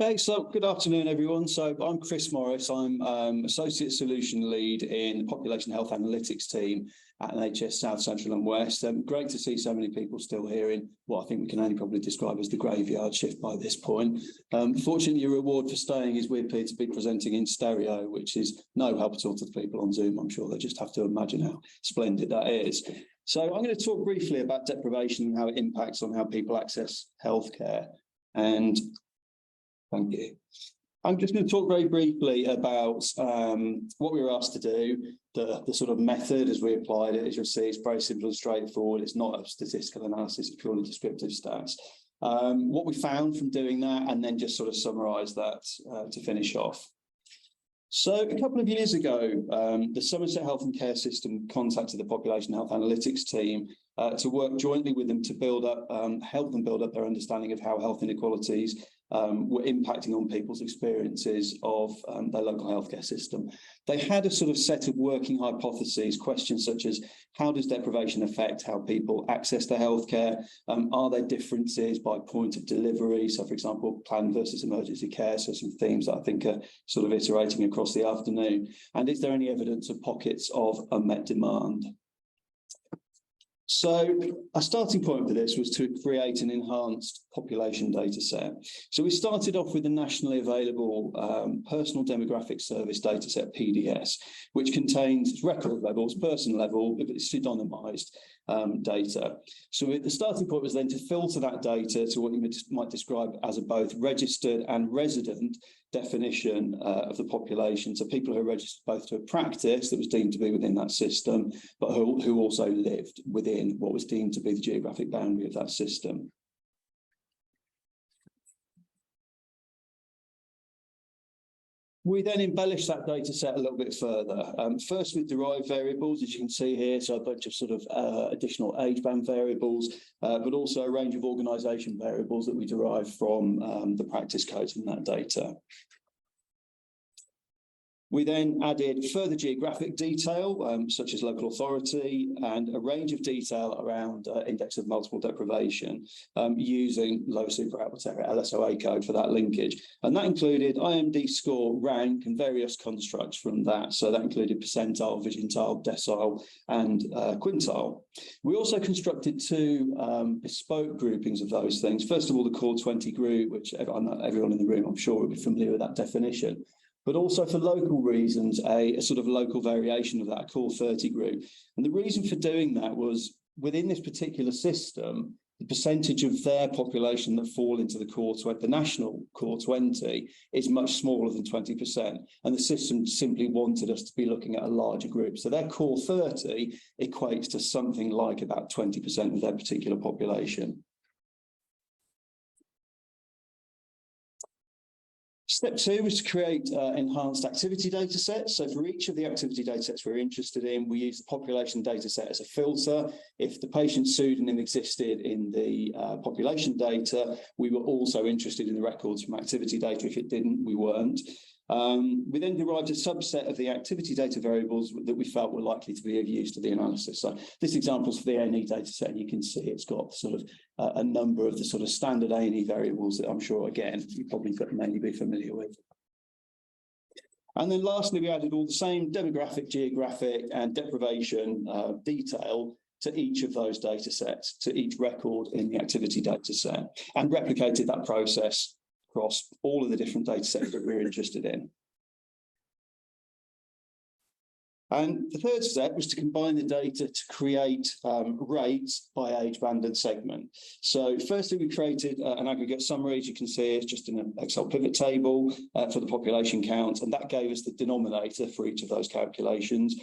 Hey, so good afternoon, everyone. So I'm Chris Morris. I'm Associate Solution Lead in the Population Health Analytics team at NHS South Central and West. Great to see so many people still here in what I think we can only probably describe as the graveyard shift by this point. Fortunately, your reward for staying is we're here to be presenting in stereo, which is no help at all to the people on Zoom. I'm sure they just have to imagine how splendid that is. So I'm going to talk briefly about deprivation and how it impacts on how people access healthcare. And thank you. I'm just going to talk very briefly about what we were asked to do, the sort of method as we applied it. As you'll see, it's very simple and straightforward. It's not a statistical analysis, it's purely descriptive stats. What we found from doing that, and then just sort of summarise that to finish off. So a couple of years ago, the Somerset Health and Care System contacted the Population Health Analytics team to work jointly with them to build up, help them build up their understanding of how health inequalities were impacting on people's experiences of their local healthcare system. They had a sort of set of working hypotheses, questions such as how does deprivation affect how people access their healthcare? Are there differences by point of delivery? So, for example, planned versus emergency care, so some themes that I think are sort of iterating across the afternoon. And is there any evidence of pockets of unmet demand? So a starting point for this was to create an enhanced population data set. So we started off with the nationally available personal demographic service data set, PDS, which contains record levels, person level, it's pseudonymized data. So the starting point was then to filter that data to what you might describe as a both registered and resident definition of the population. So people who are registered both to a practice that was deemed to be within that system, but who also lived within what was deemed to be the geographic boundary of that system. We then embellished that data set a little bit further. First with derived variables, as you can see here, so a bunch of sort of additional age band variables, but also a range of organisation variables that we derive from the practice codes in that data. We then added further geographic detail, such as local authority, and a range of detail around index of multiple deprivation, using low super output area LSOA code for that linkage. And that included IMD score, rank, and various constructs from that. So that included percentile, vigentile, decile, and quintile. We also constructed two bespoke groupings of those things. First of all, the core 20 group, which everyone in the room, I'm sure, will be familiar with that definition. But also for local reasons, a sort of local variation of that core 30 group. And the reason for doing that was within this particular system, the percentage of their population that fall into the national core 20 is much smaller than 20%. And the system simply wanted us to be looking at a larger group. So their core 30 equates to something like about 20% of their particular population. Step two was to create enhanced activity data sets. So for each of the activity data sets we're interested in, we use the population data set as a filter. If the patient's pseudonym existed in the population data, we were also interested in the records from activity data. If it didn't, we weren't. We then derived a subset of the activity data variables that we felt were likely to be of use to the analysis. So this example is for the A&E data set, and you can see it's got sort of a number of the sort of standard A&E variables that I'm sure, again, you probably mainly be familiar with. And then lastly, we added all the same demographic, geographic, and deprivation detail to each of those data sets, to each record in the activity data set, and replicated that process across all of the different data sets that we're interested in. And the third step was to combine the data to create rates by age band and segment. So firstly, we created an aggregate summary, as you can see, it's just in an Excel pivot table for the population count, and that gave us the denominator for each of those calculations.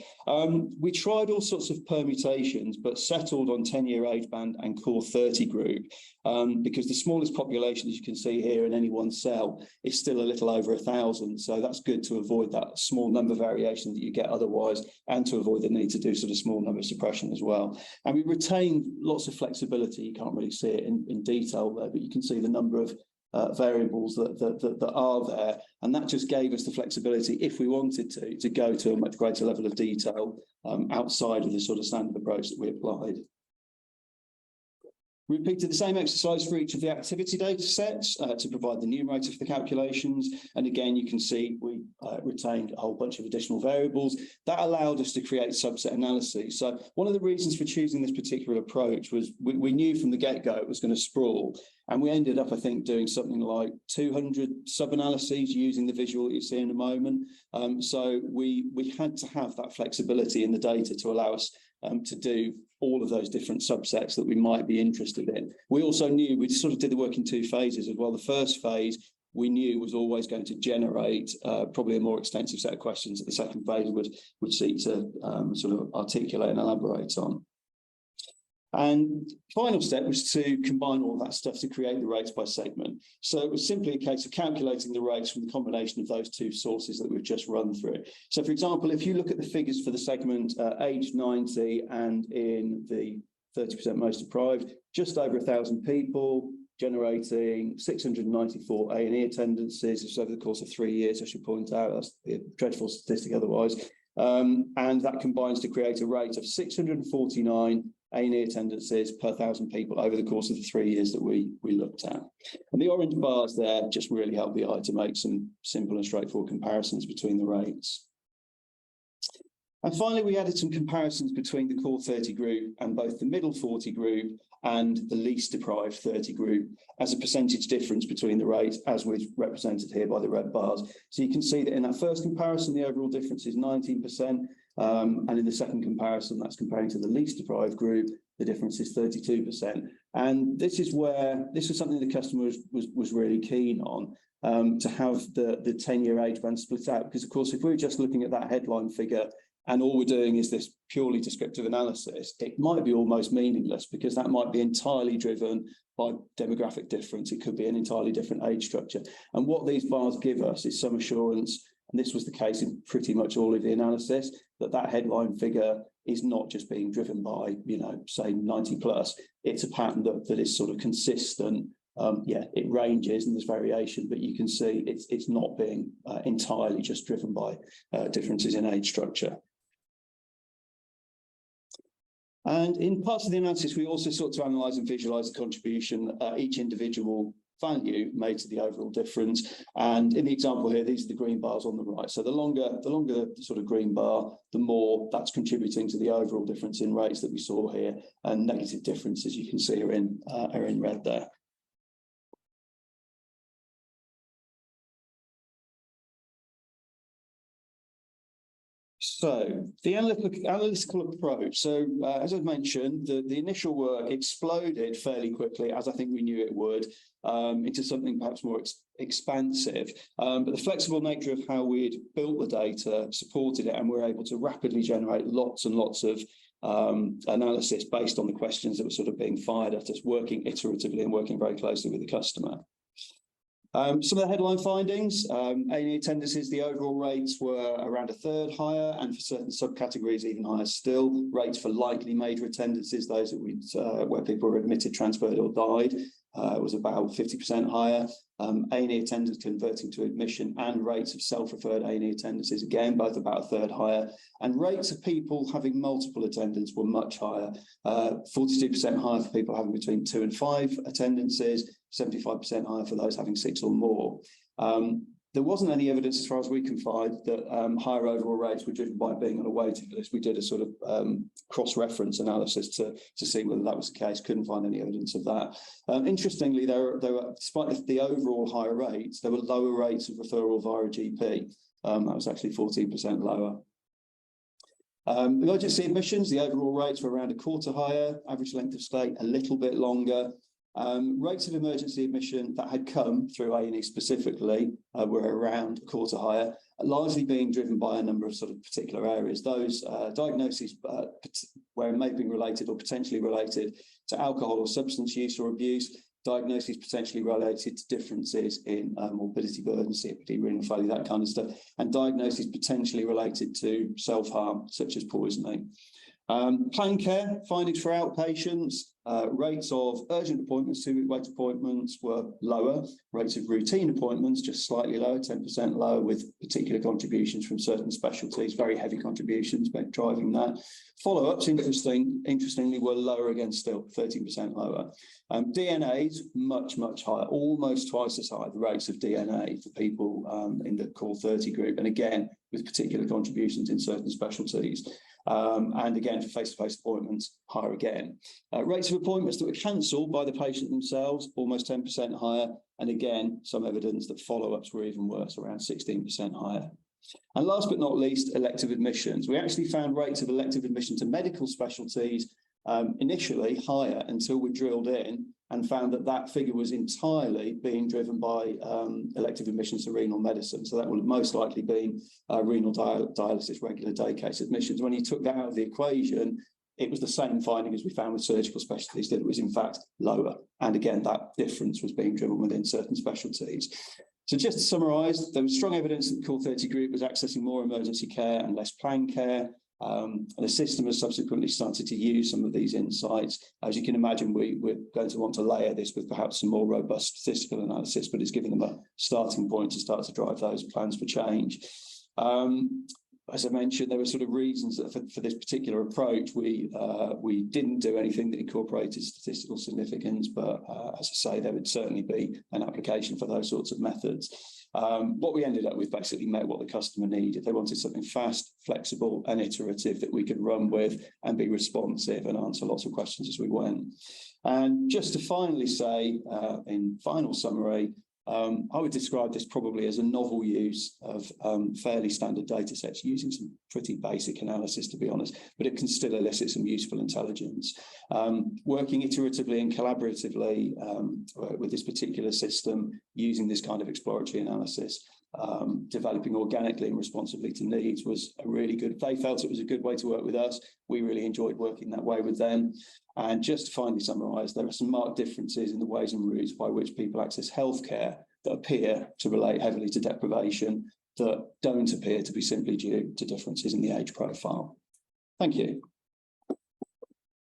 We tried all sorts of permutations, but settled on 10-year age band and core 30 group, because the smallest population, as you can see here in any one cell, is still a little over 1,000. So that's good to avoid that small number variation that you get otherwise, and to avoid the need to do sort of small number suppression as well. And we retained lots of flexibility. You can't really see it in detail there, but you can see the number of variables that are there. And that just gave us the flexibility, if we wanted to go to a much greater level of detail outside of the sort of standard approach that we applied. We repeated the same exercise for each of the activity data sets to provide the numerator for the calculations. And again, you can see we retained a whole bunch of additional variables. That allowed us to create subset analyses. So one of the reasons for choosing this particular approach was we knew from the get-go it was going to sprawl. And we ended up, I think, doing something like 200 sub-analyses using the visual that you see in a moment. So we had to have that flexibility in the data to allow us to do all of those different subsets that we might be interested in. We also knew, we sort of did the work in two phases as well. The first phase we knew was always going to generate probably a more extensive set of questions that the second phase would seek to sort of articulate and elaborate on. And final step was to combine all of that stuff to create the rates by segment. So it was simply a case of calculating the rates from the combination of those two sources that we've just run through. So, for example, if you look at the figures for the segment age 90 and in the 30% most deprived, just over 1,000 people, generating 694 A&E attendances. It's over the course of 3 years, I should point out. That's a dreadful statistic otherwise. And that combines to create a rate of 649 A&E attendances per 1,000 people over the course of the 3 years that we looked at. And the orange bars there just really help the eye to make some simple and straightforward comparisons between the rates. And finally, we added some comparisons between the core 30 group and both the middle 40 group and the least deprived 30 group as a percentage difference between the rates, as was represented here by the red bars. So you can see that in that first comparison, the overall difference is 19%. And in the second comparison, that's comparing to the least deprived group, the difference is 32%. And this is where, this was something the customer was really keen on, to have the 10-year age band split out. Because, of course, if we're just looking at that headline figure and all we're doing is this purely descriptive analysis, it might be almost meaningless because that might be entirely driven by demographic difference. It could be an entirely different age structure. And what these bars give us is some assurance, and this was the case in pretty much all of the analysis, that headline figure is not just being driven by, you know, say 90 plus. It's a pattern that is sort of consistent. Yeah, it ranges and there's variation, but you can see it's not being entirely just driven by differences in age structure. And in parts of the analysis, we also sought to analyse and visualise the contribution each individual value made to the overall difference. And in the example here, these are the green bars on the right. So the longer the sort of green bar, the more that's contributing to the overall difference in rates that we saw here. And negative differences you can see are in red there. So the analytical approach. So as I've mentioned, the initial work exploded fairly quickly, as I think we knew it would, into something perhaps more expansive. But the flexible nature of how we'd built the data supported it, and we were able to rapidly generate lots and lots of analysis based on the questions that were sort of being fired at us, working iteratively and working very closely with the customer. Some of the headline findings, A&E attendances, the overall rates were around a third higher, and for certain subcategories even higher still. Rates for likely major attendances, those that where people were admitted, transferred or died, was about 50% higher. A&E attendance converting to admission, and rates of self-referred A&E attendances, again, both about a third higher. And rates of people having multiple attendants were much higher, 42% higher for people having between 2 and 5 attendances, 75% higher for those having 6 or more. There wasn't any evidence, as far as we can find, that higher overall rates were driven by being on a waiting list. We did a sort of cross-reference analysis to see whether that was the case. Couldn't find any evidence of that. Interestingly, there were, despite the overall higher rates, there were lower rates of referral via a GP. That was actually 14% lower. Emergency admissions, the overall rates were around a quarter higher, average length of stay a little bit longer. Rates of emergency admission that had come through A&E specifically were around a quarter higher, largely being driven by a number of sort of particular areas. Those diagnoses where it may have been related or potentially related to alcohol or substance use or abuse, diagnoses potentially related to differences in morbidity burden, COPD, renal failure, that kind of stuff, and diagnoses potentially related to self-harm, such as poisoning. Planned care findings for outpatients, rates of urgent appointments, 2-week wait appointments were lower. Rates of routine appointments just slightly lower, 10% lower, with particular contributions from certain specialties, very heavy contributions driving that. Follow-ups, interestingly, were lower again, still 13% lower. DNAs much higher, almost twice as high, the rates of DNA for people in the core 30 group, and again with particular contributions in certain specialties. And again, for face-to-face appointments, higher again. Rates of appointments that were cancelled by the patient themselves, almost 10% higher. And again, some evidence that follow-ups were even worse, around 16% higher. And last but not least, elective admissions. We actually found rates of elective admission to medical specialties initially higher until we drilled in and found that that figure was entirely being driven by elective admissions to renal medicine. So that would have most likely been renal dialysis, regular day case admissions. When you took that out of the equation, it was the same finding as we found with surgical specialties, that it was in fact lower. And again, that difference was being driven within certain specialties. So just to summarise, there was strong evidence that the core 30 group was accessing more emergency care and less planned care. And the system has subsequently started to use some of these insights. As you can imagine, we're going to want to layer this with perhaps some more robust statistical analysis, but it's giving them a starting point to start to drive those plans for change. As I mentioned, there were sort of reasons that for this particular approach, we didn't do anything that incorporated statistical significance, but as I say, there would certainly be an application for those sorts of methods. What we ended up with basically met what the customer needed. They wanted something fast, flexible and iterative that we could run with and be responsive and answer lots of questions as we went. And just to finally say, in final summary, I would describe this probably as a novel use of fairly standard data sets using some pretty basic analysis, to be honest, but it can still elicit some useful intelligence. Working iteratively and collaboratively with this particular system, using this kind of exploratory analysis, developing organically and responsively to needs was a really good, they felt it was a good way to work with us. We really enjoyed working that way with them. And just to finally summarise, there are some marked differences in the ways and routes by which people access healthcare that appear to relate heavily to deprivation, that don't appear to be simply due to differences in the age profile. Thank you.